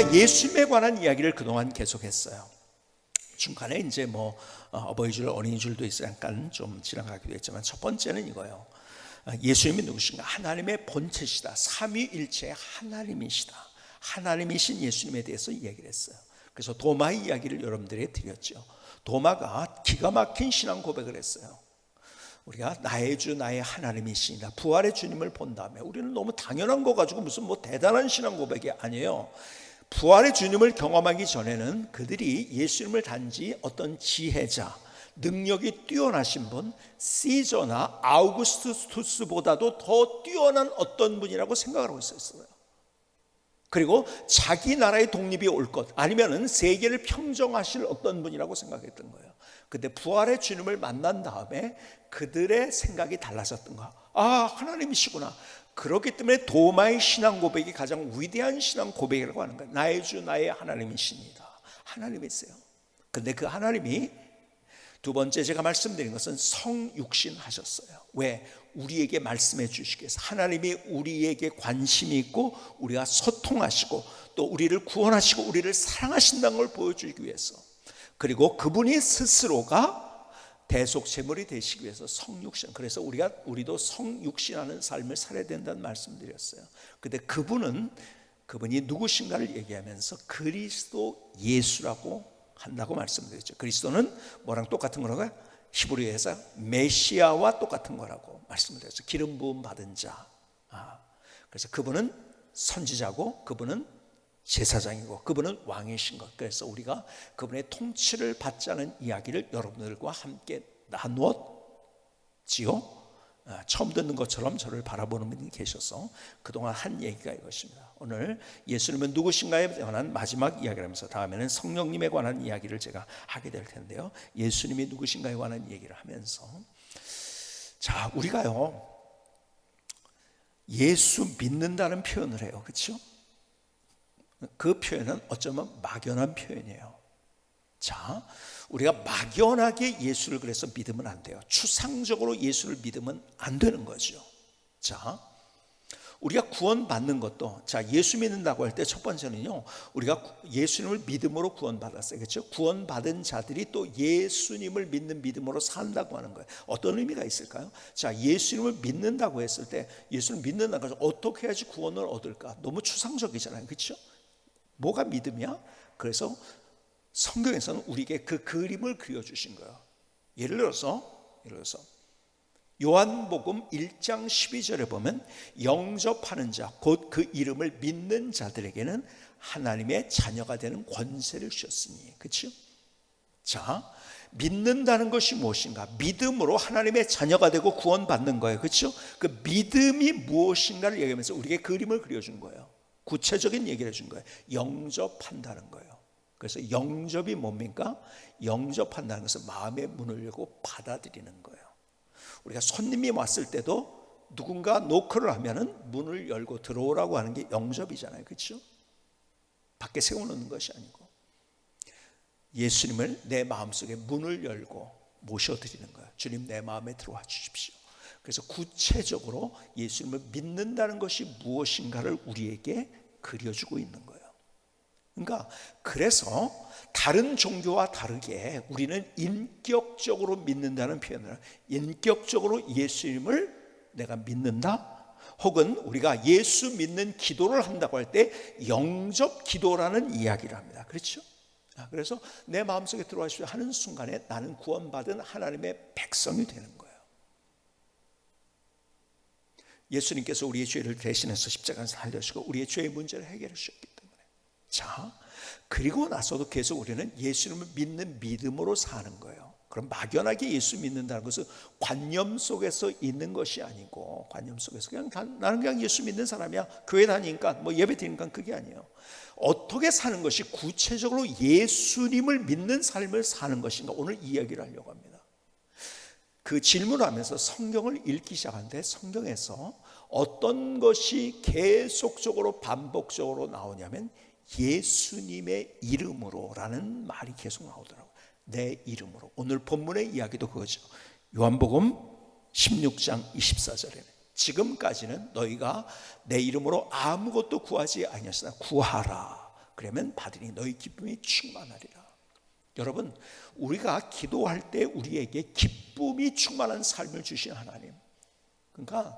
우리가 예수님에 관한 이야기를 그동안 계속했어요. 중간에 이제 어버이 줄, 어린이 줄도 있어 약간 좀 지나가기도 했지만 첫 번째는 이거예요. 예수님이 누구신가? 하나님의 본체시다. 삼위일체의 하나님이시다. 하나님이신 예수님에 대해서 이야기를 했어요. 그래서 도마의 이야기를 여러분들에게 드렸죠. 도마가 기가 막힌 신앙 고백을 했어요. 우리가 나의 주 나의 하나님이시니라, 부활의 주님을 본 다음에, 우리는 너무 당연한 거 가지고 무슨 대단한 신앙 고백이 아니에요. 부활의 주님을 경험하기 전에는 그들이 예수님을 단지 어떤 지혜자, 능력이 뛰어나신 분, 시저나 아우구스투스보다도 더 뛰어난 어떤 분이라고 생각을 하고 있었어요. 그리고 자기 나라의 독립이 올 것, 아니면은 세계를 평정하실 어떤 분이라고 생각했던 거예요. 근데 부활의 주님을 만난 다음에 그들의 생각이 달라졌던 거야. 하나님이시구나. 그렇기 때문에 도마의 신앙 고백이 가장 위대한 신앙 고백이라고 하는 거예요. 나의 주 나의 하나님이십니다. 하나님이세요. 근데 그 하나님이 두 번째 제가 말씀드린 것은 성육신 하셨어요. 왜? 우리에게 말씀해 주시기 위해서. 하나님이 우리에게 관심이 있고 우리가 소통하시고 또 우리를 구원하시고 우리를 사랑하신다는 걸 보여주기 위해서. 그리고 그분이 스스로가 대속제물이 되시기 위해서 성육신. 그래서 우리도 성육신하는 삶을 살아야 된다는 말씀드렸어요. 근데 그분이 누구신가를 얘기하면서 그리스도 예수라고 한다고 말씀드렸죠. 그리스도는 뭐랑 똑같은 거라고요? 히브리어에서 메시아와 똑같은 거라고 말씀드렸죠. 기름 부음 받은 자. 그래서 그분은 선지자고 그분은 제사장이고 그분은 왕이신 것. 그래서 우리가 그분의 통치를 받자는 이야기를 여러분들과 함께 나누었지요. 처음 듣는 것처럼 저를 바라보는 분이 계셔서 그동안 한 얘기가 이것입니다. 오늘 예수님은 누구신가에 관한 마지막 이야기를 하면서 다음에는 성령님에 관한 이야기를 제가 하게 될 텐데요. 예수님이 누구신가에 관한 얘기를 하면서, 자, 우리가요 예수 믿는다는 표현을 해요. 그렇죠? 그 표현은 어쩌면 막연한 표현이에요. 자, 우리가 막연하게 예수를 그래서 믿으면 안 돼요. 추상적으로 예수를 믿으면 안 되는 거죠. 자, 우리가 구원받는 것도, 자, 예수 믿는다고 할 때 첫 번째는요, 우리가 예수님을 믿음으로 구원받았어요. 그렇죠? 구원받은 자들이 또 예수님을 믿는 믿음으로 산다고 하는 거예요. 어떤 의미가 있을까요? 자, 예수님을 믿는다고 했을 때, 예수를 믿는다고 해서 어떻게 해야지 구원을 얻을까? 너무 추상적이잖아요. 그렇죠? 뭐가 믿음이야? 그래서 성경에서는 우리에게 그 그림을 그려주신 거예요. 예를 들어서 요한복음 1장 12절에 보면 영접하는 자, 곧 그 이름을 믿는 자들에게는 하나님의 자녀가 되는 권세를 주셨으니. 그렇죠? 자, 믿는다는 것이 무엇인가? 믿음으로 하나님의 자녀가 되고 구원받는 거예요. 그렇죠? 그 믿음이 무엇인가를 얘기하면서 우리에게 그림을 그려준 거예요. 구체적인 얘기를 해준 거예요. 영접한다는 거예요. 그래서 영접이 뭡니까? 영접한다는 것은 마음의 문을 열고 받아들이는 거예요. 우리가 손님이 왔을 때도 누군가 노크를 하면은 문을 열고 들어오라고 하는 게 영접이잖아요. 그렇죠? 밖에 세워놓는 것이 아니고 예수님을 내 마음속에 문을 열고 모셔드리는 거예요. 주님, 내 마음에 들어와 주십시오. 그래서 구체적으로 예수님을 믿는다는 것이 무엇인가를 우리에게 그려주고 있는 거예요. 그러니까 그래서 다른 종교와 다르게 우리는 인격적으로 믿는다는 표현을, 인격적으로 예수님을 내가 믿는다, 혹은 우리가 예수 믿는 기도를 한다고 할 때 영접 기도라는 이야기를 합니다. 그렇죠? 그래서 내 마음속에 들어와 주십시오 하는 순간에 나는 구원받은 하나님의 백성이 되는 거예요. 예수님께서 우리의 죄를 대신해서 십자가에서 살려주시고 우리의 죄의 문제를 해결해 주셨기 때문에. 자, 그리고 나서도 계속 우리는 예수님을 믿는 믿음으로 사는 거예요. 그럼 막연하게 예수 믿는다는 것은 관념 속에서 있는 것이 아니고, 관념 속에서 그냥 나는 그냥 예수 믿는 사람이야, 교회 다니니까 예배 드리니까, 그게 아니에요. 어떻게 사는 것이 구체적으로 예수님을 믿는 삶을 사는 것인가, 오늘 이야기를 하려고 합니다. 그 질문을 하면서 성경을 읽기 시작하는데 성경에서 어떤 것이 계속적으로 반복적으로 나오냐면 예수님의 이름으로 라는 말이 계속 나오더라고요. 내 이름으로. 오늘 본문의 이야기도 그거죠. 요한복음 16장 24절에 지금까지는 너희가 내 이름으로 아무것도 구하지 아니하시나 구하라 그러면 받으니 너희 기쁨이 충만하리라. 여러분, 우리가 기도할 때 우리에게 기쁨이 충만한 삶을 주신 하나님, 그러니까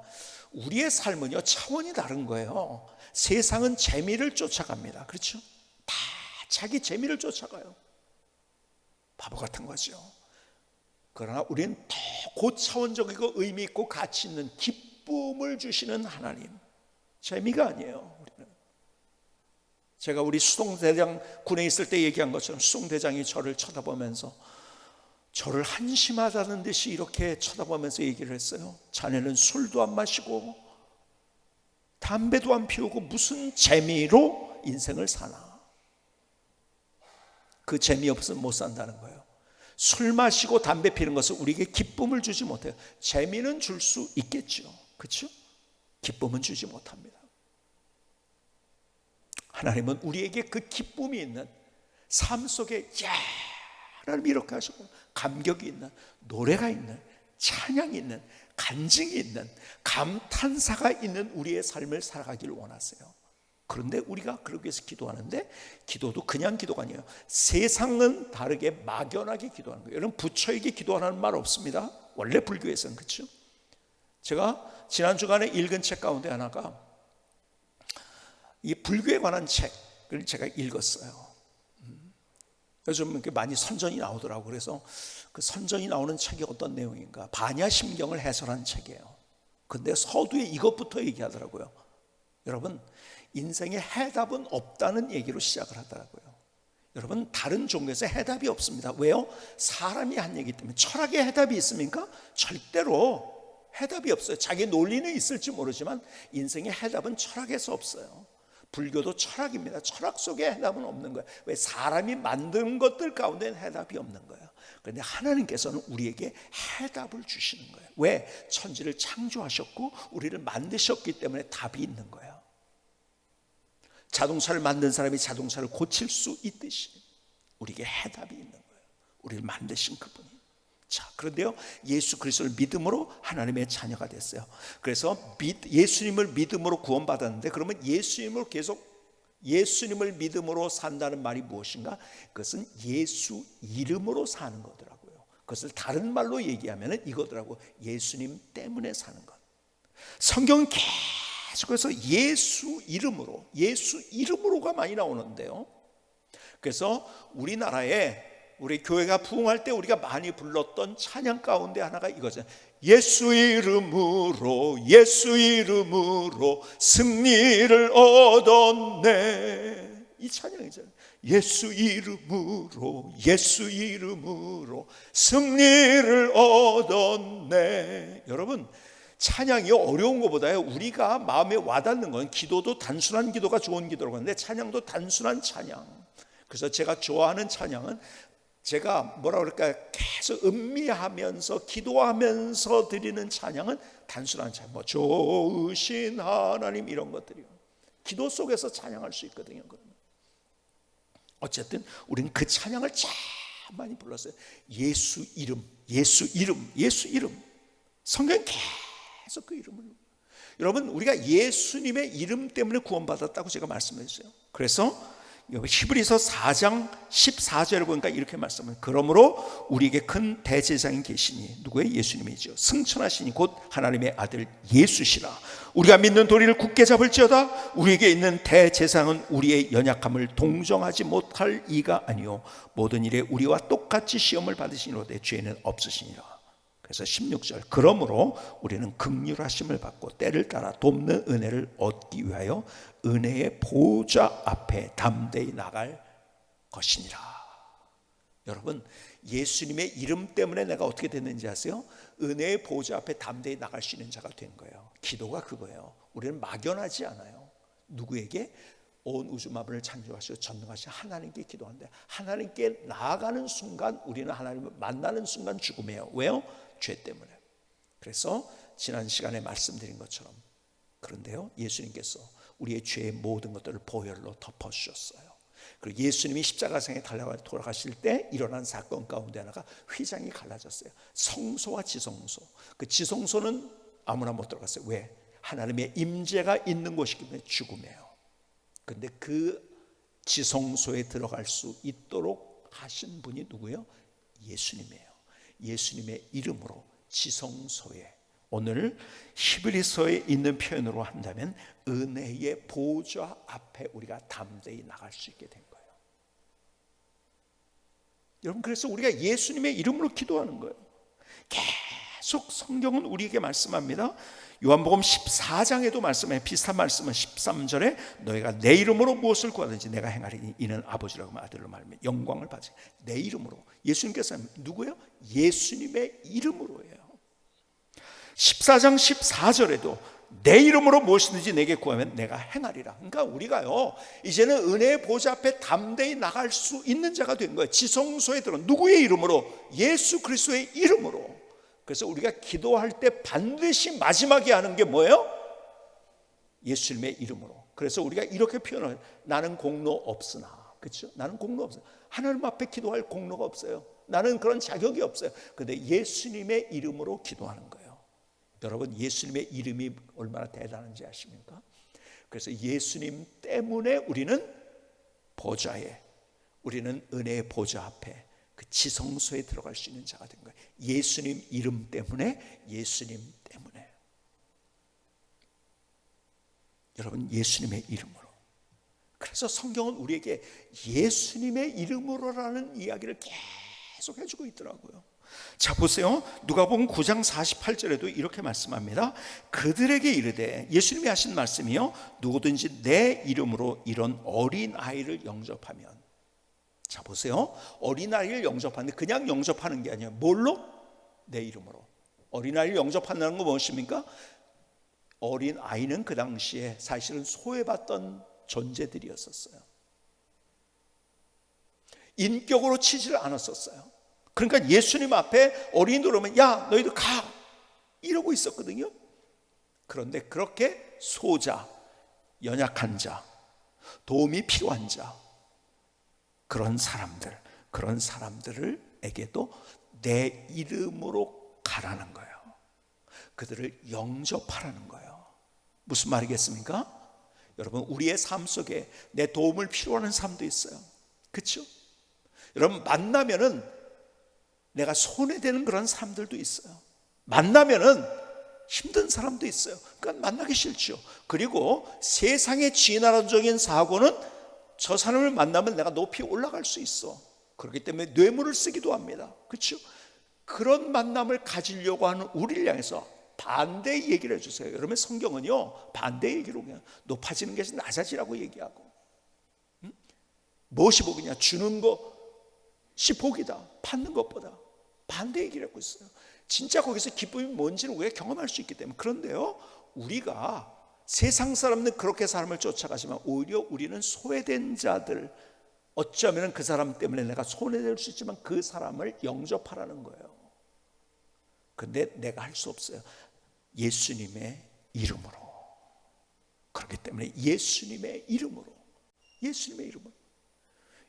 우리의 삶은요 차원이 다른 거예요. 세상은 재미를 쫓아갑니다. 그렇죠? 다 자기 재미를 쫓아가요. 바보 같은 거죠. 그러나 우리는 더 고차원적이고 의미 있고 가치 있는 기쁨을 주시는 하나님, 재미가 아니에요. 우리는. 제가 우리 수동대장 군에 있을 때 얘기한 것처럼 수동대장이 저를 쳐다보면서 저를 한심하다는 듯이 이렇게 쳐다보면서 얘기를 했어요. 자네는 술도 안 마시고 담배도 안 피우고 무슨 재미로 인생을 사나. 그 재미 없으면 못 산다는 거예요. 술 마시고 담배 피는 것은 우리에게 기쁨을 주지 못해요. 재미는 줄 수 있겠죠, 그렇죠? 기쁨은 주지 못합니다. 하나님은 우리에게 그 기쁨이 있는 삶 속에, 야, 하나님 이렇게 하시고 감격이 있는, 노래가 있는, 찬양이 있는, 간증이 있는, 감탄사가 있는 우리의 삶을 살아가기를 원하세요. 그런데 우리가 그러기 위해서 기도하는데, 기도도 그냥 기도가 아니에요. 세상은 다르게 막연하게 기도하는 거예요. 여러분, 부처에게 기도하라는 말 없습니다. 원래 불교에서는. 그렇죠? 제가 지난 주간에 읽은 책 가운데 하나가 이 불교에 관한 책을 제가 읽었어요. 요즘 이렇게 많이 선전이 나오더라고요. 그래서 그 선전이 나오는 책이 어떤 내용인가, 반야심경을 해설한 책이에요. 근데 서두에 이것부터 얘기하더라고요. 여러분, 인생에 해답은 없다는 얘기로 시작을 하더라고요. 여러분, 다른 종교에서 해답이 없습니다. 왜요? 사람이 한 얘기 때문에. 철학에 해답이 있습니까? 절대로 해답이 없어요. 자기 논리는 있을지 모르지만 인생의 해답은 철학에서 없어요. 불교도 철학입니다. 철학 속에 해답은 없는 거예요. 왜? 사람이 만든 것들 가운데는 해답이 없는 거예요. 그런데 하나님께서는 우리에게 해답을 주시는 거예요. 왜? 천지를 창조하셨고 우리를 만드셨기 때문에 답이 있는 거예요. 자동차를 만든 사람이 자동차를 고칠 수 있듯이 우리에게 해답이 있는 거예요. 우리를 만드신 그분이. 자, 그런데요, 예수 그리스도를 믿음으로 하나님의 자녀가 됐어요. 그래서 예수님을 믿음으로 구원받았는데, 그러면 예수님을 믿음으로 산다는 말이 무엇인가? 그것은 예수 이름으로 사는 거더라고요. 그것을 다른 말로 얘기하면 이거더라고요. 예수님 때문에 사는 것. 성경은 계속해서 예수 이름으로가 많이 나오는데요. 그래서 우리나라에 우리 교회가 부흥할 때 우리가 많이 불렀던 찬양 가운데 하나가 이거죠. 예수 이름으로 승리를 얻었네. 이 찬양이잖아요. 예수 이름으로 승리를 얻었네. 여러분, 찬양이 어려운 것보다요, 우리가 마음에 와닿는 건, 기도도 단순한 기도가 좋은 기도라고 하는데 찬양도 단순한 찬양. 그래서 제가 좋아하는 찬양은, 제가 뭐라 그럴까요? 계속 음미하면서 기도하면서 드리는 찬양은 단순한 찬양, 뭐 좋으신 하나님 이런 것들이요. 기도 속에서 찬양할 수 있거든요. 그러면 어쨌든 우리는 그 찬양을 참 많이 불렀어요. 예수 이름. 성경 계속 그 이름을. 여러분, 우리가 예수님의 이름 때문에 구원받았다고 제가 말씀했어요. 그래서 히브리서 4장 14절을 보니까 이렇게 말씀합니다. 그러므로 우리에게 큰 대제사장이 계시니, 누구의? 예수님이죠. 승천하시니 곧 하나님의 아들 예수시라. 우리가 믿는 도리를 굳게 잡을지어다. 우리에게 있는 대제사장은 우리의 연약함을 동정하지 못할 이가 아니요 모든 일에 우리와 똑같이 시험을 받으시니로되 죄는 없으시니라. 그래서 16절, 그러므로 우리는 긍휼하심을 받고 때를 따라 돕는 은혜를 얻기 위하여 은혜의 보좌 앞에 담대히 나갈 것이니라. 여러분, 예수님의 이름 때문에 내가 어떻게 됐는지 아세요? 은혜의 보좌 앞에 담대히 나갈 수 있는 자가 된 거예요. 기도가 그거예요. 우리는 막연하지 않아요. 누구에게? 온 우주 만물을 창조하시고 전능하신 하나님께 기도하는데, 하나님께 나아가는 순간 우리는 하나님을 만나는 순간 죽음이에요. 왜요? 죄 때문에. 그래서 지난 시간에 말씀드린 것처럼, 그런데요, 예수님께서 우리의 죄의 모든 것들을 보혈로 덮어주셨어요. 그리고 예수님이 십자가상에 돌아가실 때 일어난 사건 가운데 하나가 휘장이 갈라졌어요. 성소와 지성소. 그 지성소는 아무나 못 들어갔어요. 왜? 하나님의 임재가 있는 곳이기 때문에 죽음이에요. 근데 그 지성소에 들어갈 수 있도록 하신 분이 누구예요? 예수님이에요. 예수님의 이름으로 지성소에, 오늘 히브리서에 있는 표현으로 한다면 은혜의 보좌 앞에 우리가 담대히 나갈 수 있게 된 거예요. 여러분, 그래서 우리가 예수님의 이름으로 기도하는 거예요. 계속 성경은 우리에게 말씀합니다. 요한복음 14장에도 말씀해, 비슷한 말씀은 13절에 너희가 내 이름으로 무엇을 구하든지 내가 행하리니 이는 아버지라고 아들로 말하며 영광을 받으시. 내 이름으로. 예수님께서 누구예요? 예수님의 이름으로예요. 14장 14절에도 내 이름으로 무엇이든지 내게 구하면 내가 행하리라. 그러니까 우리가요, 이제는 은혜의 보좌 앞에 담대히 나갈 수 있는 자가 된 거예요. 지성소에 들어. 누구의 이름으로? 예수 그리스도의 이름으로. 그래서 우리가 기도할 때 반드시 마지막에 하는 게 뭐예요? 예수님의 이름으로. 그래서 우리가 이렇게 표현을, 나는 공로 없으나, 그렇죠? 나는 공로 없어요. 하나님 앞에 기도할 공로가 없어요. 나는 그런 자격이 없어요. 그런데 예수님의 이름으로 기도하는 거예요. 여러분, 예수님의 이름이 얼마나 대단한지 아십니까? 그래서 예수님 때문에 우리는 보좌에, 우리는 은혜의 보좌 앞에 그 지성소에 들어갈 수 있는 자가 된 거예요. 예수님 이름 때문에, 예수님 때문에. 여러분, 예수님의 이름으로. 그래서 성경은 우리에게 예수님의 이름으로라는 이야기를 계속 해주고 있더라고요. 자, 보세요. 누가복음 9장 48절에도 이렇게 말씀합니다. 그들에게 이르되, 예수님이 하신 말씀이요, 누구든지 내 이름으로 이런 어린아이를 영접하면. 자, 보세요. 어린아이를 영접하는데 그냥 영접하는 게 아니에요. 뭘로? 내 이름으로. 어린아이를 영접한다는 건 무엇입니까? 어린아이는 그 당시에 사실은 소외받던 존재들이었었어요. 인격으로 치지를 않았었어요. 그러니까 예수님 앞에 어린이들 오면 야, 너희들 가, 이러고 있었거든요. 그런데 그렇게 소자, 연약한 자, 도움이 필요한 자, 그런 사람들에게도 내 이름으로 가라는 거예요. 그들을 영접하라는 거예요. 무슨 말이겠습니까? 여러분, 우리의 삶 속에 내 도움을 필요하는 사람도 있어요. 그렇죠? 여러분, 만나면은 내가 손해되는 그런 사람들도 있어요. 만나면은 힘든 사람도 있어요. 그러니까 만나기 싫죠. 그리고 세상의 진화론적인 사고는 저 사람을 만나면 내가 높이 올라갈 수 있어. 그렇기 때문에 뇌물을 쓰기도 합니다. 그렇죠? 그런 만남을 가지려고 하는 우리를 향해서 반대의 얘기를 해주세요. 여러분, 성경은요, 반대 얘기로 그냥 높아지는 것이 낮아지라고 얘기하고, 무엇이 복이냐? 주는 것이 복이다. 받는 것보다. 반대 얘기를 하고 있어요. 진짜 거기서 기쁨이 뭔지를 우리가 경험할 수 있기 때문에. 그런데요, 우리가 세상 사람들은 그렇게 사람을 쫓아가지만 오히려 우리는 소외된 자들, 어쩌면 그 사람 때문에 내가 손해될 수 있지만 그 사람을 영접하라는 거예요. 근데 내가 할 수 없어요. 예수님의 이름으로. 그렇기 때문에 예수님의 이름으로.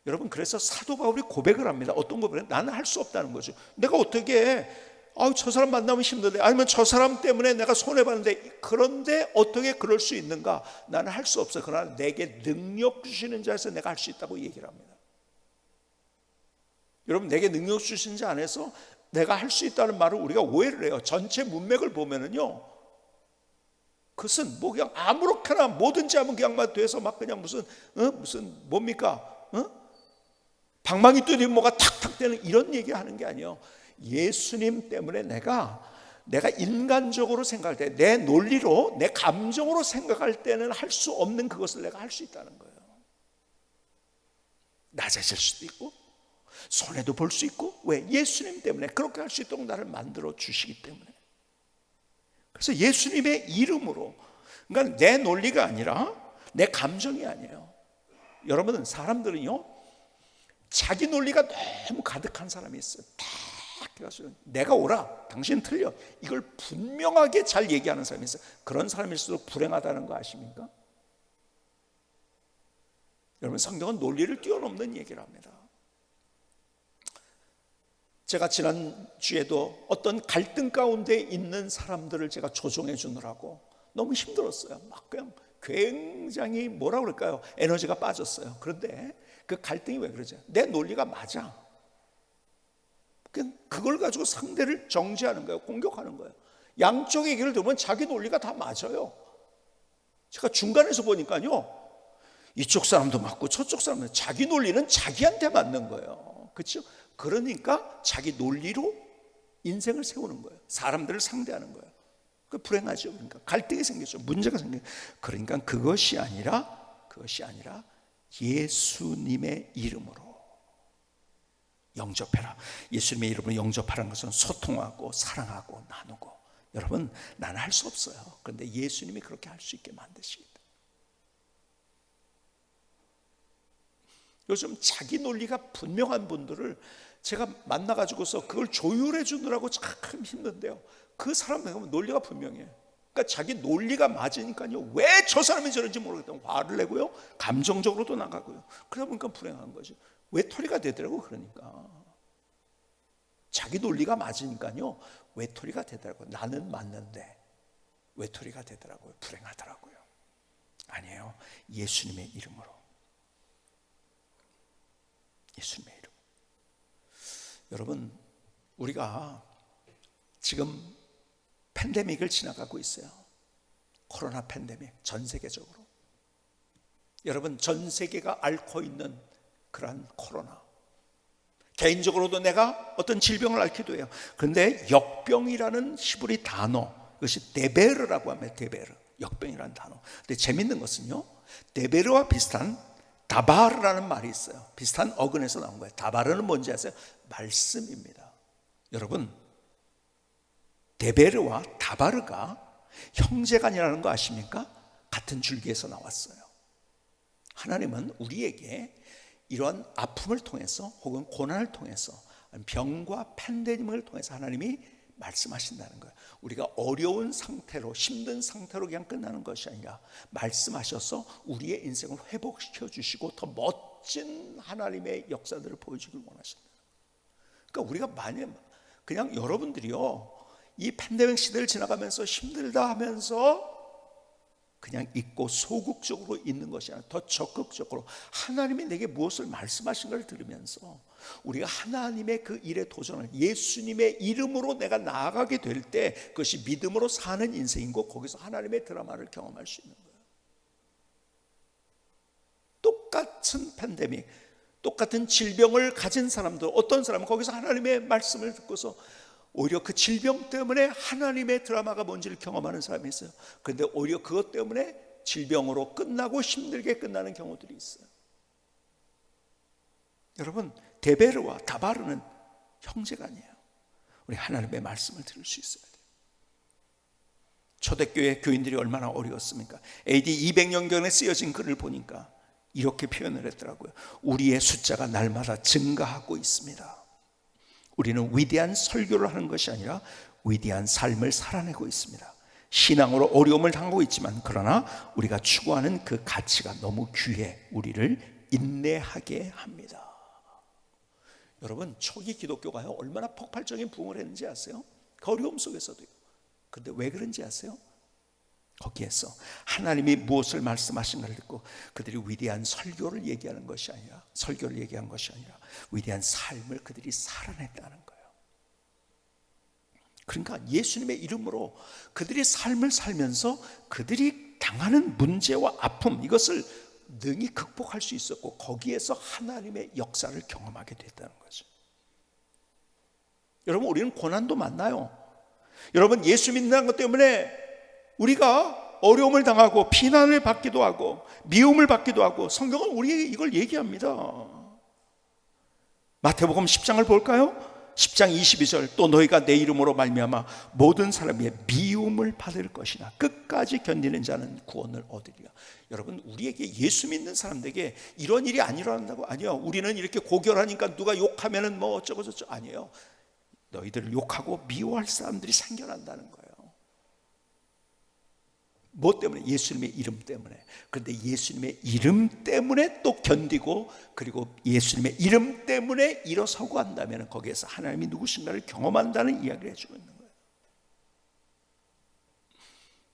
여러분, 그래서 사도 바울이 고백을 합니다. 어떤 고백을? 나는 할 수 없다는 거죠. 내가 어떻게, 저 사람 만나면 힘든데, 아니면 저 사람 때문에 내가 손해봤는데, 그런데 어떻게 그럴 수 있는가? 나는 할 수 없어. 그러나 내게 능력 주시는 자에서 내가 할 수 있다고 얘기를 합니다. 여러분, 내게 능력 주시는 자 안에서 내가 할 수 있다는 말을 우리가 오해를 해요. 전체 문맥을 보면은요, 그것은 뭐 그냥 아무렇게나 뭐든지 하면 그냥 막 돼서 막 그냥 무슨 뭡니까? 방망이 뚫리면 뭐가 탁탁 되는 이런 얘기 하는 게 아니에요. 예수님 때문에 내가 인간적으로 생각할 때, 내 논리로, 내 감정으로 생각할 때는 할 수 없는 그것을 내가 할 수 있다는 거예요. 낮아질 수도 있고 손해도 볼 수 있고. 왜? 예수님 때문에 그렇게 할 수 있도록 나를 만들어 주시기 때문에. 그래서 예수님의 이름으로, 그러니까 내 논리가 아니라 내 감정이 아니에요. 여러분, 사람들은요, 자기 논리가 너무 가득한 사람이 있어요. 딱 해가지고 내가 옳아, 당신 틀려, 이걸 분명하게 잘 얘기하는 사람이 있어요. 그런 사람일수록 불행하다는 거 아십니까? 여러분, 성경은 논리를 뛰어넘는 얘기를 합니다. 제가 지난주에도 어떤 갈등 가운데 있는 사람들을 제가 조정해 주느라고 너무 힘들었어요. 막 그냥 굉장히 뭐라 그럴까요? 에너지가 빠졌어요. 그런데 그 갈등이 왜 그러죠? 내 논리가 맞아. 그걸 가지고 상대를 정죄하는 거예요. 공격하는 거예요. 양쪽의 얘기를 들으면 자기 논리가 다 맞아요. 제가 중간에서 보니까요, 이쪽 사람도 맞고 저쪽 사람도, 자기 논리는 자기한테 맞는 거예요. 그렇죠? 그러니까 자기 논리로 인생을 세우는 거예요. 사람들을 상대하는 거예요. 그 불행하죠. 그러니까 갈등이 생기죠. 문제가 생겨요. 그러니까 그것이 아니라 예수님의 이름으로 영접해라. 예수님의 이름으로 영접하라는 것은 소통하고 사랑하고 나누고. 여러분, 나는 할 수 없어요. 그런데 예수님이 그렇게 할 수 있게 만드시겠다. 요즘 자기 논리가 분명한 분들을 제가 만나가지고서 그걸 조율해 주느라고 참 힘든데요, 그 사람 논리가 분명해요. 그러니까 자기 논리가 맞으니까요, 왜 저 사람이 저런지 모르겠다고 화를 내고요, 감정적으로도 나가고요. 그러다 보니까 불행한 거죠. 외톨이가 되더라고요. 그러니까 자기 논리가 맞으니까요, 외톨이가 되더라고요. 나는 맞는데 외톨이가 되더라고요. 불행하더라고요. 아니에요. 예수님의 이름으로. 예수님의 이름. 여러분, 우리가 지금 팬데믹을 지나가고 있어요. 코로나 팬데믹, 전 세계적으로. 여러분, 전 세계가 앓고 있는 그러한 코로나. 개인적으로도 내가 어떤 질병을 앓기도 해요. 그런데 역병이라는 히브리 단어, 이것이 데베르라고 합니다. 데베르, 역병이라는 단어. 근데 재밌는 것은요, 데베르와 비슷한 다바르라는 말이 있어요. 비슷한 어근에서 나온 거예요. 다바르는 뭔지 아세요? 말씀입니다. 여러분, 데베르와 다바르가 형제간이라는 거 아십니까? 같은 줄기에서 나왔어요. 하나님은 우리에게 이러한 아픔을 통해서 혹은 고난을 통해서 병과 팬데믹을 통해서 하나님이 말씀하신다는 거예요. 우리가 어려운 상태로, 힘든 상태로 그냥 끝나는 것이 아니라 말씀하셔서 우리의 인생을 회복시켜 주시고 더 멋진 하나님의 역사들을 보여주길 원하신다. 그러니까 우리가 만약 그냥 여러분들이요, 이 팬데믹 시대를 지나가면서 힘들다 하면서 그냥 있고 소극적으로 있는 것이 아니라 더 적극적으로 하나님이 내게 무엇을 말씀하신 걸 들으면서 우리가 하나님의 그 일에 도전을, 예수님의 이름으로 내가 나아가게 될 때 그것이 믿음으로 사는 인생이고, 거기서 하나님의 드라마를 경험할 수 있는 거예요. 똑같은 팬데믹, 똑같은 질병을 가진 사람들, 어떤 사람은 거기서 하나님의 말씀을 듣고서 오히려 그 질병 때문에 하나님의 드라마가 뭔지를 경험하는 사람이 있어요. 그런데 오히려 그것 때문에 질병으로 끝나고 힘들게 끝나는 경우들이 있어요. 여러분, 데베르와 다바르는 형제가 아니에요. 우리 하나님의 말씀을 들을 수 있어야 돼요. 초대교회 교인들이 얼마나 어려웠습니까? AD 200년경에 쓰여진 글을 보니까 이렇게 표현을 했더라고요. 우리의 숫자가 날마다 증가하고 있습니다. 우리는 위대한 설교를 하는 것이 아니라 위대한 삶을 살아내고 있습니다. 신앙으로 어려움을 당하고 있지만, 그러나 우리가 추구하는 그 가치가 너무 귀해 우리를 인내하게 합니다. 여러분, 초기 기독교가요, 얼마나 폭발적인 부흥을 했는지 아세요? 그 어려움 속에서도요. 그런데 왜 그런지 아세요? 거기에서 하나님이 무엇을 말씀하신가를 듣고 그들이 위대한 설교를 얘기하는 것이 아니라, 설교를 얘기한 것이 아니라 위대한 삶을 그들이 살아냈다는 거예요. 그러니까 예수님의 이름으로 그들이 삶을 살면서 그들이 당하는 문제와 아픔, 이것을 능히 극복할 수 있었고, 거기에서 하나님의 역사를 경험하게 됐다는 거죠. 여러분, 우리는 고난도 만나요. 여러분, 예수 믿는 것 때문에 우리가 어려움을 당하고 비난을 받기도 하고 미움을 받기도 하고, 성경은 우리에게 이걸 얘기합니다. 마태복음 10장을 볼까요? 10장 22절, 또 너희가 내 이름으로 말미암아 모든 사람이 미움을 받을 것이나 끝까지 견디는 자는 구원을 얻으리라. 여러분, 우리에게, 예수 믿는 사람들에게 이런 일이 안 일어난다고? 아니요. 우리는 이렇게 고결하니까 누가 욕하면은 뭐 어쩌고 저쩌고, 아니에요. 너희들을 욕하고 미워할 사람들이 생겨난다는 거예요. 뭐 때문에? 예수님의 이름 때문에. 그런데 예수님의 이름 때문에 또 견디고, 그리고 예수님의 이름 때문에 일어서고 한다면 거기에서 하나님이 누구신가를 경험한다는 이야기를 해주고 있는 거예요.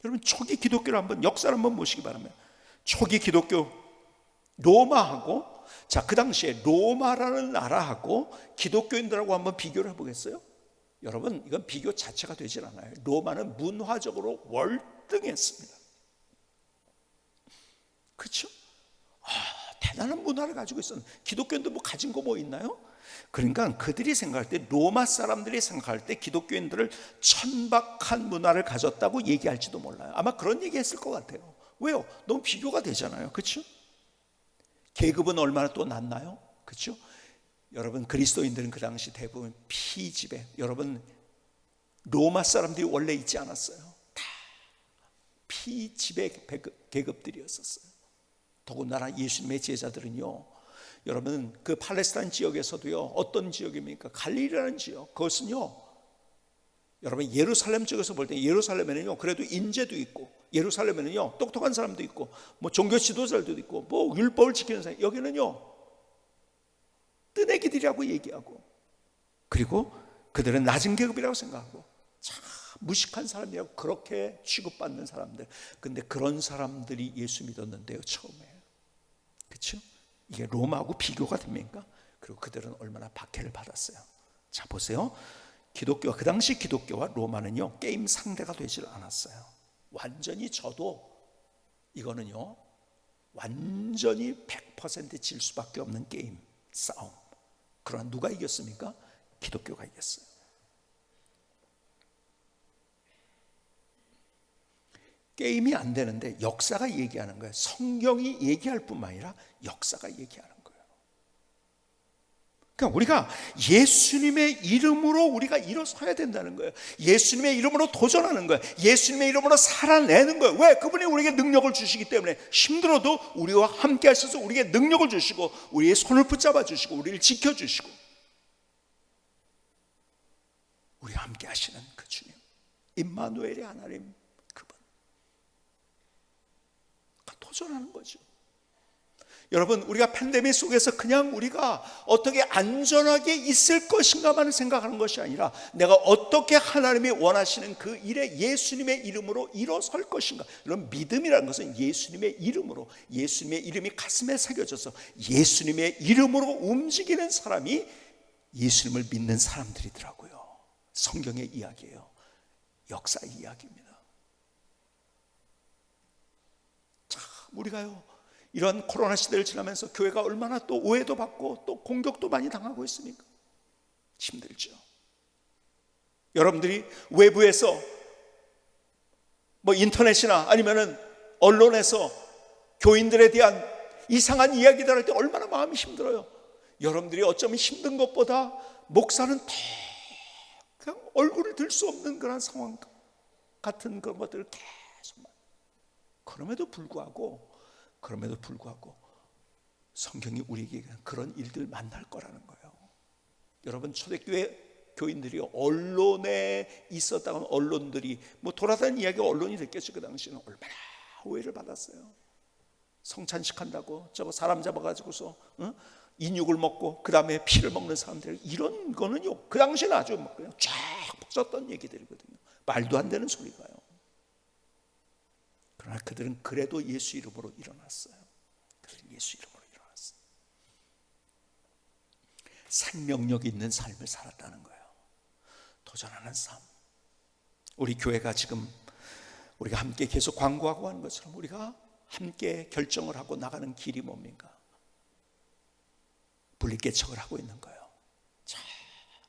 여러분 초기 기독교를 한번 역사를 한번 보시기 바랍니다. 초기 기독교 로마하고, 자, 그 당시에 로마라는 나라하고 기독교인들하고 한번 비교를 해보겠어요? 여러분, 이건 비교 자체가 되질 않아요. 로마는 문화적으로 월등했습니다. 그렇죠? 대단한 문화를 가지고 있었는데 기독교인들 뭐 가진 거 뭐 있나요? 그러니까 그들이 생각할 때, 로마 사람들이 생각할 때 기독교인들을 천박한 문화를 가졌다고 얘기할지도 몰라요. 아마 그런 얘기 했을 것 같아요. 왜요? 너무 비교가 되잖아요. 그렇죠? 계급은 얼마나 또 낮나요? 그렇죠? 여러분, 그리스도인들은 그 당시 대부분 피지배, 여러분 로마 사람들이 원래 있지 않았어요. 다 피지배 계급들이었었어요. 더군다나 예수님의 제자들은요, 여러분 그 팔레스타인 지역에서도요, 어떤 지역입니까? 갈릴리라는 지역, 그것은요, 여러분 예루살렘 쪽에서 볼 때 예루살렘에는요 그래도 인재도 있고, 예루살렘에는요 똑똑한 사람도 있고, 뭐 종교 지도자들도 있고, 뭐 율법을 지키는 사람, 여기는요 뜨내기들이라고 얘기하고, 그리고 그들은 낮은 계급이라고 생각하고 참 무식한 사람이라고 그렇게 취급받는 사람들. 근데 그런 사람들이 예수 믿었는데요, 처음에. 그렇죠? 이게 로마하고 비교가 됩니까? 그리고 그들은 얼마나 박해를 받았어요. 자, 보세요. 기독교와, 그 당시 기독교와 로마는요 게임 상대가 되질 않았어요. 완전히 져도 이거는요 완전히 100% 질 수밖에 없는 게임 싸움. 그러나 누가 이겼습니까? 기독교가 이겼어요. 게임이 안 되는데 역사가 얘기하는 거예요. 성경이 얘기할 뿐만 아니라 역사가 얘기하는 거예요. 그러니까 우리가 예수님의 이름으로 우리가 일어서야 된다는 거예요. 예수님의 이름으로 도전하는 거예요. 예수님의 이름으로 살아내는 거예요. 왜? 그분이 우리에게 능력을 주시기 때문에. 힘들어도 우리와 함께 하셔서 우리에게 능력을 주시고, 우리의 손을 붙잡아 주시고, 우리를 지켜주시고, 우리와 함께 하시는 그 주님, 임마누엘의 하나님, 그분. 도전하는 거죠. 여러분, 우리가 팬데믹 속에서 그냥 우리가 어떻게 안전하게 있을 것인가만 생각하는 것이 아니라, 내가 어떻게 하나님이 원하시는 그 일에 예수님의 이름으로 일어설 것인가. 이런 믿음이라는 것은 예수님의 이름으로, 예수님의 이름이 가슴에 새겨져서 예수님의 이름으로 움직이는 사람이 예수님을 믿는 사람들이더라고요. 성경의 이야기예요. 역사의 이야기입니다. 참, 우리가요 이런 코로나 시대를 지나면서 교회가 얼마나 또 오해도 받고 또 공격도 많이 당하고 있습니까? 힘들죠. 여러분들이 외부에서 뭐 인터넷이나 아니면은 언론에서 교인들에 대한 이상한 이야기들 할 때 얼마나 마음이 힘들어요. 여러분들이 어쩌면 힘든 것보다 목사는 그냥 얼굴을 들 수 없는 그런 상황 같은 그런 것들을 계속, 그럼에도 불구하고 성경이 우리에게 그런 일들 만날 거라는 거예요. 여러분, 초대교회 교인들이 언론에 있었다는 언론들이 뭐 돌아다니는 이야기가 언론이 됐겠죠. 그 당시에는 얼마나 오해를 받았어요. 성찬식 한다고 저거 사람 잡아가지고서 인육을 먹고 그 다음에 피를 먹는 사람들, 이런 거는요 그 당시에는 아주 그냥 쫙 퍼졌던 얘기들이거든요. 말도 안 되는 소리가요. 그러나 그들은 그래도 예수 이름으로 일어났어요. 그들은 예수 이름으로 일어났어요. 생명력 있는 삶을 살았다는 거예요. 도전하는 삶. 우리 교회가 지금 우리가 함께 계속 광고하고 하는 것처럼 우리가 함께 결정을 하고 나가는 길이 뭡니까? 분리개척을 하고 있는 거예요. 자,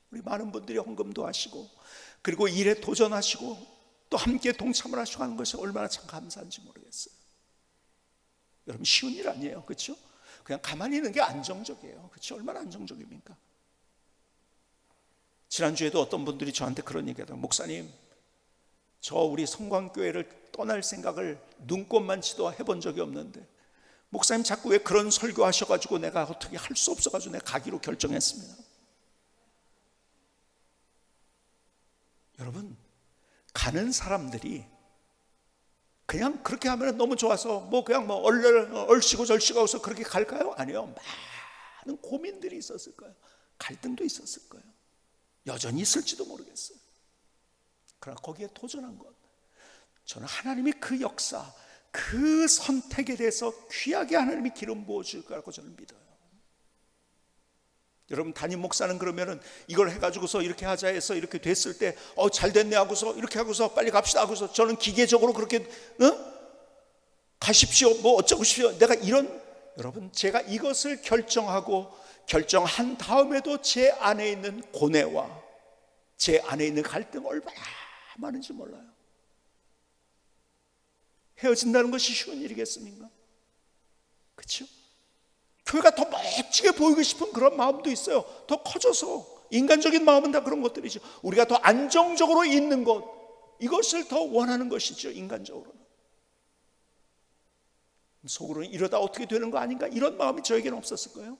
우리 많은 분들이 헌금도 하시고, 그리고 일에 도전하시고, 또 함께 동참을 하시고 하는 것이 얼마나 참 감사한지 모르겠어요. 여러분, 쉬운 일 아니에요. 그렇죠? 그냥 가만히 있는 게 안정적이에요. 그렇죠? 얼마나 안정적입니까? 지난주에도 어떤 분들이 저한테 그런 얘기 하더라고요. 목사님, 저 우리 성광교회를 떠날 생각을 눈꼽만 치도 해본 적이 없는데 목사님 자꾸 왜 그런 설교 하셔가지고 내가 어떻게 할 수 없어가지고 내가 가기로 결정했습니다. 여러분, 가는 사람들이 그냥 그렇게 하면 너무 좋아서 뭐 그냥 뭐 얼씨고 절씨고 해서 그렇게 갈까요? 아니요. 많은 고민들이 있었을 거예요. 갈등도 있었을 거예요. 여전히 있을지도 모르겠어요. 그러나 거기에 도전한 것, 저는 하나님이 그 역사, 그 선택에 대해서 귀하게 하나님이 기름 부어줄 거라고 저는 믿어요. 여러분, 담임 목사는 그러면은 이걸 해가지고서 이렇게 하자 해서 이렇게 됐을 때 잘 됐네 하고서 이렇게 하고서 빨리 갑시다 하고서 저는 기계적으로 그렇게 가십시오 뭐 어쩌고시오 내가 이런, 여러분, 제가 이것을 결정한 다음에도 제 안에 있는 고뇌와 제 안에 있는 갈등 얼마나 많은지 몰라요. 헤어진다는 것이 쉬운 일이겠습니까? 그렇죠? 교회가 더 멋지게 보이고 싶은 그런 마음도 있어요. 더 커져서. 인간적인 마음은 다 그런 것들이죠. 우리가 더 안정적으로 있는 것, 이것을 더 원하는 것이죠. 인간적으로는. 속으로는 이러다 어떻게 되는 거 아닌가, 이런 마음이 저에게는 없었을 거예요.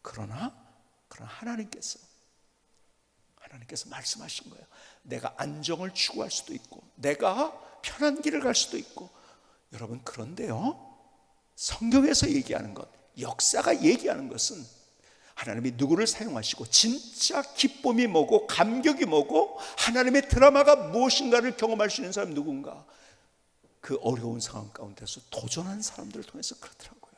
그러나 하나님께서 말씀하신 거예요. 내가 안정을 추구할 수도 있고 내가 편한 길을 갈 수도 있고. 여러분, 그런데요, 성경에서 얘기하는 것, 역사가 얘기하는 것은 하나님이 누구를 사용하시고 진짜 기쁨이 뭐고 감격이 뭐고 하나님의 드라마가 무엇인가를 경험할 수 있는 사람이 누군가, 그 어려운 상황 가운데서 도전한 사람들을 통해서 그렇더라고요.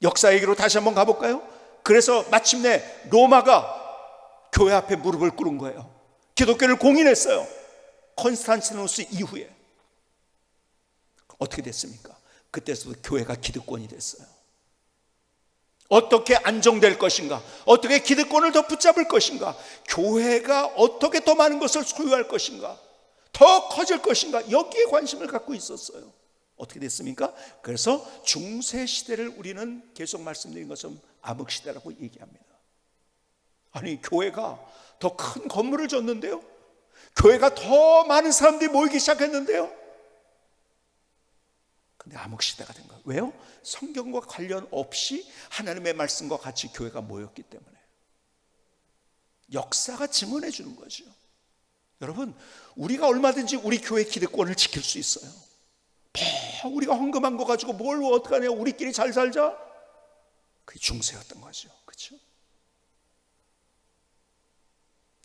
역사 얘기로 다시 한번 가볼까요? 그래서 마침내 로마가 교회 앞에 무릎을 꿇은 거예요. 기독교를 공인했어요. 콘스탄티누스 이후에. 어떻게 됐습니까? 그때서도 교회가 기득권이 됐어요. 어떻게 안정될 것인가, 어떻게 기득권을 더 붙잡을 것인가, 교회가 어떻게 더 많은 것을 소유할 것인가, 더 커질 것인가, 여기에 관심을 갖고 있었어요. 어떻게 됐습니까? 그래서 중세시대를 우리는 계속 말씀드린 것처럼 암흑시대라고 얘기합니다. 아니, 교회가 더 큰 건물을 줬는데요, 교회가 더 많은 사람들이 모이기 시작했는데요, 근데 암흑시대가 된 거예요. 왜요? 성경과 관련 없이 하나님의 말씀과 같이 교회가 모였기 때문에. 역사가 증언해 주는 거죠. 여러분, 우리가 얼마든지 우리 교회 기득권을 지킬 수 있어요. 우리가 헌금한 거 가지고 뭘 어떡하냐, 우리끼리 잘 살자, 그게 중세였던 거죠. 그렇죠?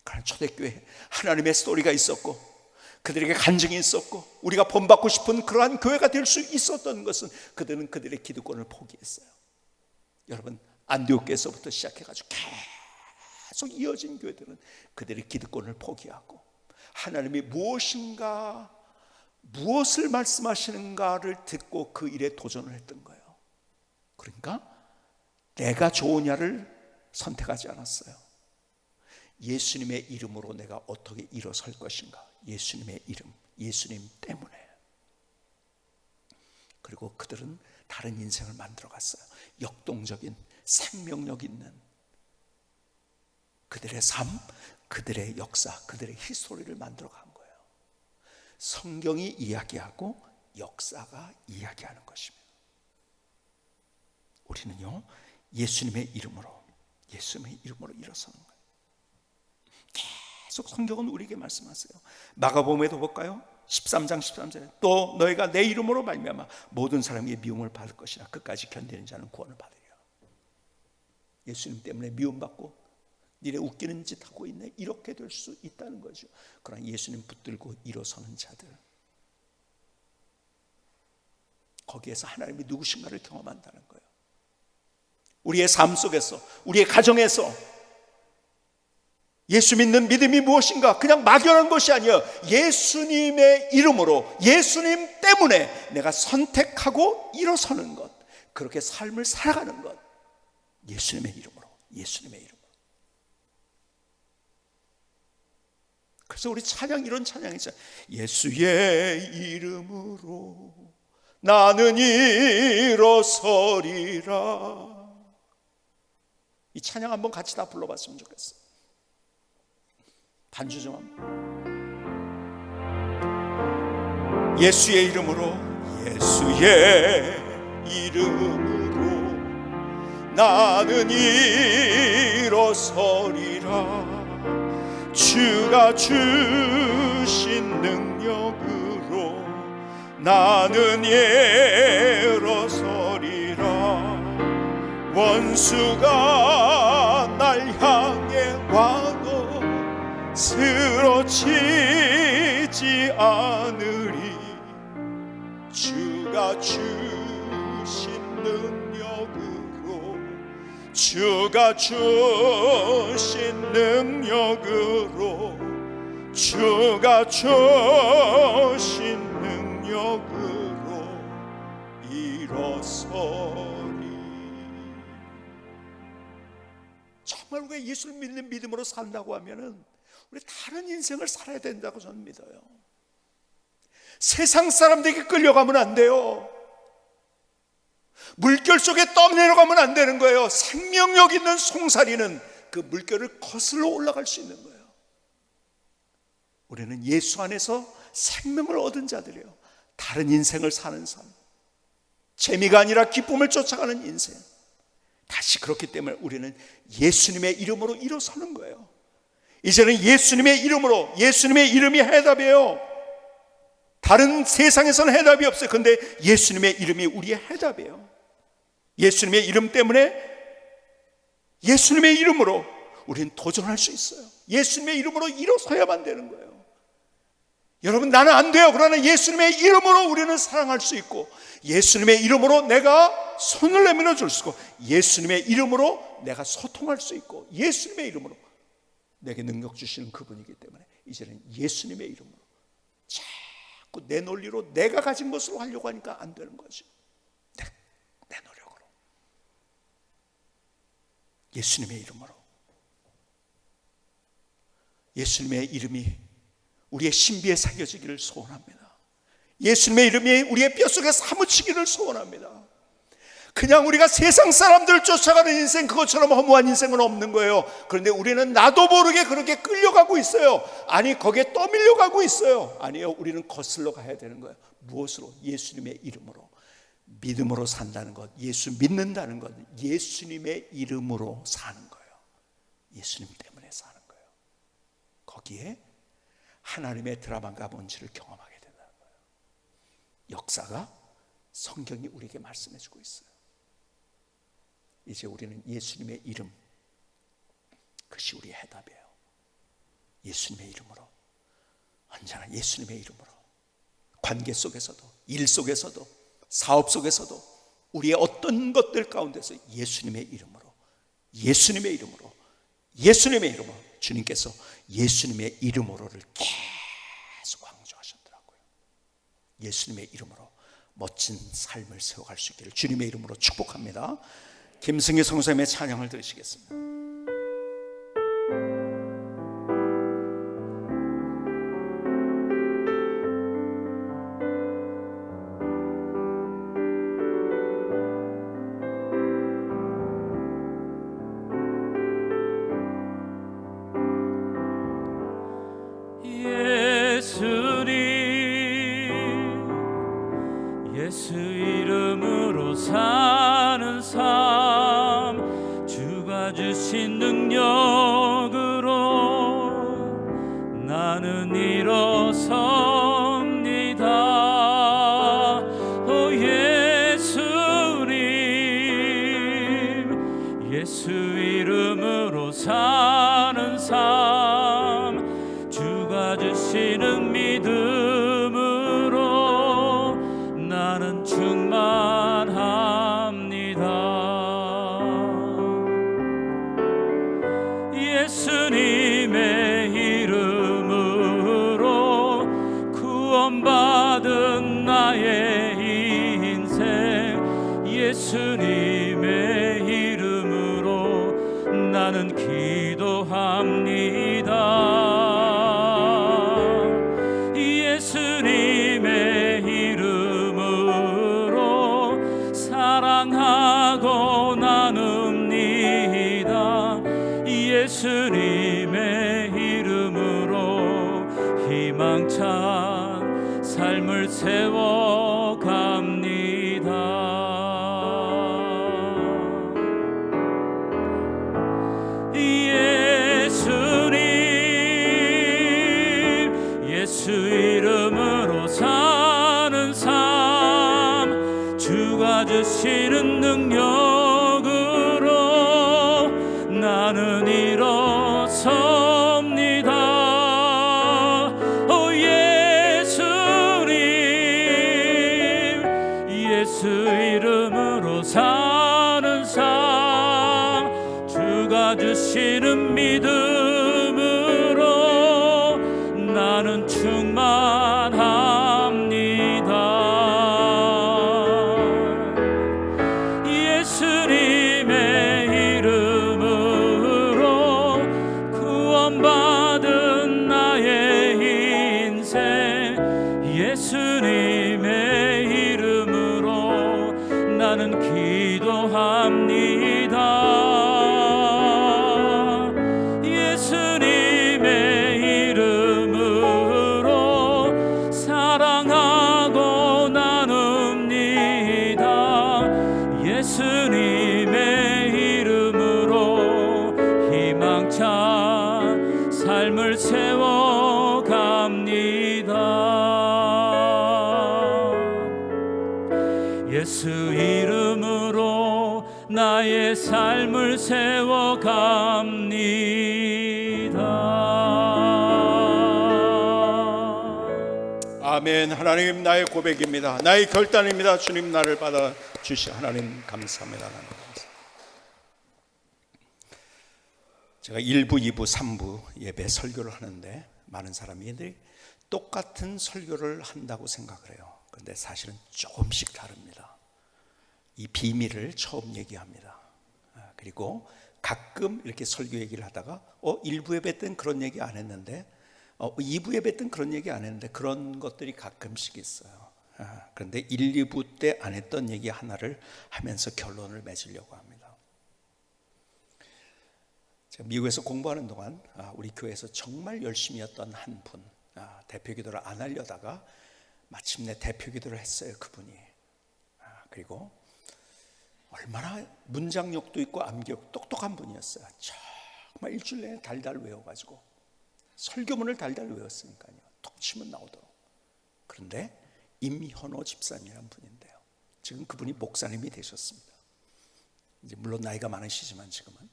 그런 초대교회 하나님의 스토리가 있었고 그들에게 간증이 있었고 우리가 본받고 싶은 그러한 교회가 될 수 있었던 것은 그들은 그들의 기득권을 포기했어요. 여러분, 안디옥에서부터 시작해가지고 계속 이어진 교회들은 그들의 기득권을 포기하고 하나님이 무엇을 말씀하시는가를 듣고 그 일에 도전을 했던 거예요. 그러니까 내가 좋으냐를 선택하지 않았어요. 예수님의 이름으로 내가 어떻게 일어설 것인가, 예수님의 이름, 예수님 때문에. 그리고 그들은 다른 인생을 만들어갔어요. 역동적인 생명력 있는 그들의 삶, 그들의 역사, 그들의 히스토리를 만들어간 거예요. 성경이 이야기하고 역사가 이야기하는 것입니다. 우리는요, 예수님의 이름으로 일어서는 거예요. 계속 성경은 우리에게 말씀하세요. 마가복음에도 볼까요? 13장 13절에 또 너희가 내 이름으로 말미암아 모든 사람이 미움을 받을 것이라 끝까지 견디는 자는 구원을 받으리라. 예수님 때문에 미움받고 니네 웃기는 짓 하고 있네, 이렇게 될 수 있다는 거죠. 그러나 예수님 붙들고 일어서는 자들, 거기에서 하나님이 누구신가를 경험한다는 거예요. 우리의 삶 속에서, 우리의 가정에서 예수 믿는 믿음이 무엇인가 그냥 막연한 것이 아니에요. 예수님의 이름으로, 예수님 때문에 내가 선택하고 일어서는 것, 그렇게 삶을 살아가는 것, 예수님의 이름으로. 그래서 우리 찬양, 이런 찬양이 있잖아요. 예수의 이름으로 나는 일어서리라. 이 찬양 한번 같이 다 불러봤으면 좋겠어요. 반주 좀 한번. 예수의 이름으로 나는 일어서리라. 주가 주신 능력으로 나는 일어서리라. 원수가 날 향해 와도 쓰러지지 하지 않으리. 주가 주신 능력으로, 주가 주신 능력으로, 주가 주신 능력으로 일어서리. 정말 우리가 예수를 믿는 믿음으로 산다고 하면은 우리 다른 인생을 살아야 된다고 저는 믿어요. 세상 사람들에게 끌려가면 안 돼요. 물결 속에 떠내려가면 안 되는 거예요. 생명력 있는 송사리는 그 물결을 거슬러 올라갈 수 있는 거예요. 우리는 예수 안에서 생명을 얻은 자들이에요. 다른 인생을 사는 삶, 재미가 아니라 기쁨을 쫓아가는 인생. 다시 그렇기 때문에 우리는 예수님의 이름으로 일어서는 거예요. 이제는 예수님의 이름으로, 예수님의 이름이 해답이에요. 다른 세상에서는 해답이 없어요. 그런데 예수님의 이름이 우리의 해답이에요. 예수님의 이름 때문에, 예수님의 이름으로 우리는 도전할 수 있어요. 예수님의 이름으로 일어서야만 되는 거예요. 여러분, 나는 안 돼요. 그러나 예수님의 이름으로 우리는 사랑할 수 있고, 예수님의 이름으로 내가 손을 내밀어 줄 수 있고, 예수님의 이름으로 내가 소통할 수 있고, 예수님의 이름으로 내게 능력 주시는 그분이기 때문에 이제는 예수님의 이름으로, 자꾸 내 논리로 내가 가진 것으로 하려고 하니까 안 되는 거죠. 내 노력으로, 예수님의 이름으로. 예수님의 이름이 우리의 신비에 새겨지기를 소원합니다. 예수님의 이름이 우리의 뼛속에 사무치기를 소원합니다. 그냥 우리가 세상 사람들을 쫓아가는 인생, 그것처럼 허무한 인생은 없는 거예요. 그런데 우리는 나도 모르게 그렇게 끌려가고 있어요. 아니, 거기에 떠밀려가고 있어요. 아니요, 우리는 거슬러 가야 되는 거예요. 무엇으로? 예수님의 이름으로. 믿음으로 산다는 것, 예수 믿는다는 것, 예수님의 이름으로 사는 거예요. 예수님 때문에 사는 거예요. 거기에 하나님의 드라마가 뭔지를 경험하게 된다는 거예요. 역사가, 성경이 우리에게 말씀해 주고 있어요. 이제 우리는 예수님의 이름, 그것이 우리의 해답이에요. 예수님의 이름으로, 언제나 예수님의 이름으로, 관계 속에서도, 일 속에서도, 사업 속에서도, 우리의 어떤 것들 가운데서 예수님의 이름으로, 예수님의 이름으로, 예수님의 이름으로, 주님께서 예수님의 이름으로를 계속 강조하셨더라고요. 예수님의 이름으로 멋진 삶을 세워갈 수 있기를 주님의 이름으로 축복합니다. 김승희 성사님의 찬양을 들으시겠습니다. 예수 이름으로 사는 삶, 주가 주신 능력으로 나는 일어섭니다. 오 예수님, 예수 이름으로 사는 삶, 주가 주시는 믿음으로 나는 충만합니다. 예수님의 이름으로 구원받은 나의 인생, 예수님의 이름으로 나는 기도합니다. 예수님의 이름으로 사랑하고 나눕니다. 예수님의 이름으로 희망찬 삶을 세워갑니다. 예수 이름으로 사는 삶, 주가 주시는 능력으로 나는 일어섭니다. 오 예수님, 주시는 믿음으로 나는 충만합니다. 예수님의 이름으로 구원받은 나의 인생, 예수님의 이름으로 나는 기도합니다. 예수님의 이름으로 사랑하고 나눕니다. 예수님의 이름으로 희망찬 삶을 세워갑니다. 예수 이름으로 나의 삶을 세워갑니다. 아멘. 하나님, 나의 고백입니다. 나의 결단입니다. 주님, 나를 받아 주시 하나님 감사합니다. 하나님 감사합니다. 제가 1부, 2부, 3부 예배 설교를 하는데 많은 사람들이 똑같은 설교를 한다고 생각을 해요. 그런데 사실은 조금씩 다릅니다. 이 비밀을 처음 얘기합니다. 그리고 가끔 이렇게 설교 얘기를 하다가 1부 예배 때는 그런 얘기 안 했는데 2부 예배 때는 그런 얘기 안 했는데 그런 것들이 가끔씩 있어요. 그런데 1, 2부 때 안 했던 얘기 하나를 하면서 결론을 맺으려고 합니다. 제가 미국에서 공부하는 동안 우리 교회에서 정말 열심히 했던 한 분, 대표 기도를 안 하려다가 마침내 대표 기도를 했어요. 그분이. 그리고 얼마나 문장력도 있고 암기력 똑똑한 분이었어요. 정말 일주일 내내 달달 외워가지고 설교문을 달달 외웠으니까요. 톡 치면 나오도록. 그런데 임현호 집사님이라는 분인데요. 지금 그분이 목사님이 되셨습니다. 이제 물론 나이가 많으시지만 지금은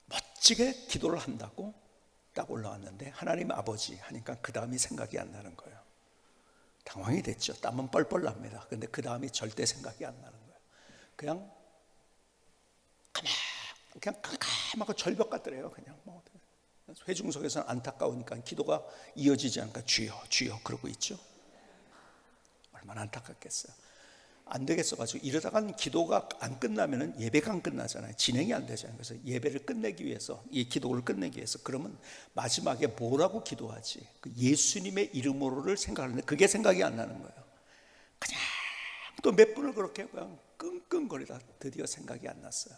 멋지게 기도를 한다고 딱 올라왔는데 하나님 아버지 하니까 그 다음이 생각이 안 나는 거예요. 당황이 됐죠. 땀은 뻘뻘 납니다. 근데 그 다음이 절대 생각이 안 나는 거예요. 그냥 깜깜하고 절벽 같더래요. 그냥 뭐 회중석에서는 안타까우니까 기도가 이어지지 않으니까 주여 주여 그러고 있죠. 얼마나 안타깝겠어요. 안 되겠어가지고 이러다간 기도가 안 끝나면은 예배가 안 끝나잖아요. 진행이 안 되잖아요. 그래서 예배를 끝내기 위해서, 이 기도를 끝내기 위해서 그러면 마지막에 뭐라고 기도하지? 그 예수님의 이름으로를 생각하는데 그게 생각이 안 나는 거예요. 그냥 또 몇 분을 그렇게 그냥 끙끙거리다 드디어 생각이 안 났어요.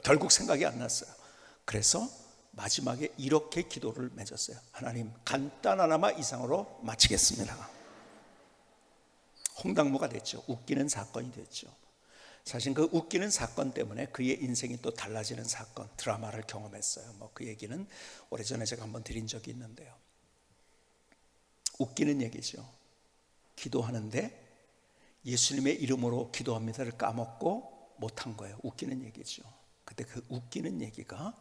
결국 생각이 안 났어요. 그래서 마지막에 이렇게 기도를 맺었어요. 하나님, 간단하나마 이상으로 마치겠습니다. 홍당무가 됐죠. 웃기는 사건이 됐죠. 사실 그 웃기는 사건 때문에 그의 인생이 또 달라지는 사건, 드라마를 경험했어요. 뭐 그 얘기는 오래전에 제가 한번 드린 적이 있는데요. 웃기는 얘기죠. 기도하는데 예수님의 이름으로 기도합니다를 까먹고 못한 거예요. 웃기는 얘기죠. 근데 그 웃기는 얘기가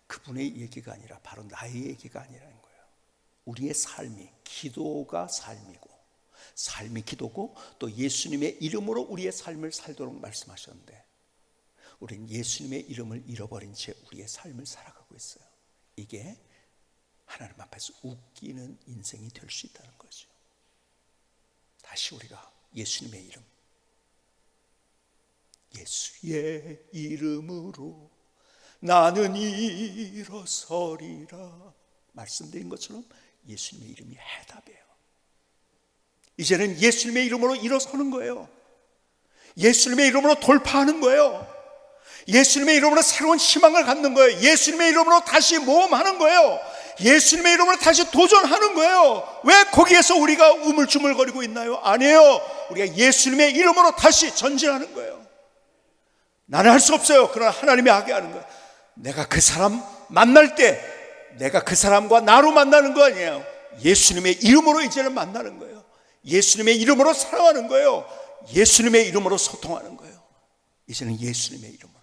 그분의 얘기가 아니라 바로 나의 얘기가 아니라는 거예요. 우리의 삶이, 기도가 삶이고 삶이 기도고 또 예수님의 이름으로 우리의 삶을 살도록 말씀하셨는데 우리는 예수님의 이름을 잃어버린 채 우리의 삶을 살아가고 있어요. 이게 하나님 앞에서 웃기는 인생이 될 수 있다는 거죠. 다시 우리가 예수님의 이름, 예수의 이름으로 나는 일어서리라 말씀드린 것처럼 예수님의 이름이 해답이에요. 이제는 예수님의 이름으로 일어서는 거예요. 예수님의 이름으로 돌파하는 거예요. 예수님의 이름으로 새로운 희망을 갖는 거예요. 예수님의 이름으로 다시 모험하는 거예요. 예수님의 이름으로 다시 도전하는 거예요. 왜 거기에서 우리가 우물쭈물거리고 있나요? 아니에요. 우리가 예수님의 이름으로 다시 전진하는 거예요. 나는 할 수 없어요. 그러나 하나님이 하게 하는 거예요. 내가 그 사람 만날 때 내가 그 사람과 나로 만나는 거 아니에요. 예수님의 이름으로 이제는 만나는 거예요. 예수님의 이름으로 사랑하는 거예요. 예수님의 이름으로 소통하는 거예요. 이제는 예수님의 이름으로.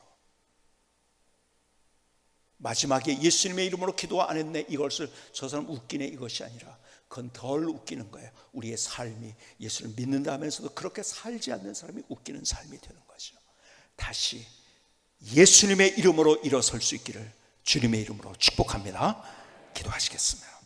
마지막에 예수님의 이름으로 기도 안 했네 이것을 저 사람 웃기네 이것이 아니라 그건 덜 웃기는 거예요. 우리의 삶이 예수를 믿는다 하면서도 그렇게 살지 않는 사람이 웃기는 삶이 되는 거죠. 다시 예수님의 이름으로 일어설 수 있기를 주님의 이름으로 축복합니다. 기도하시겠습니다.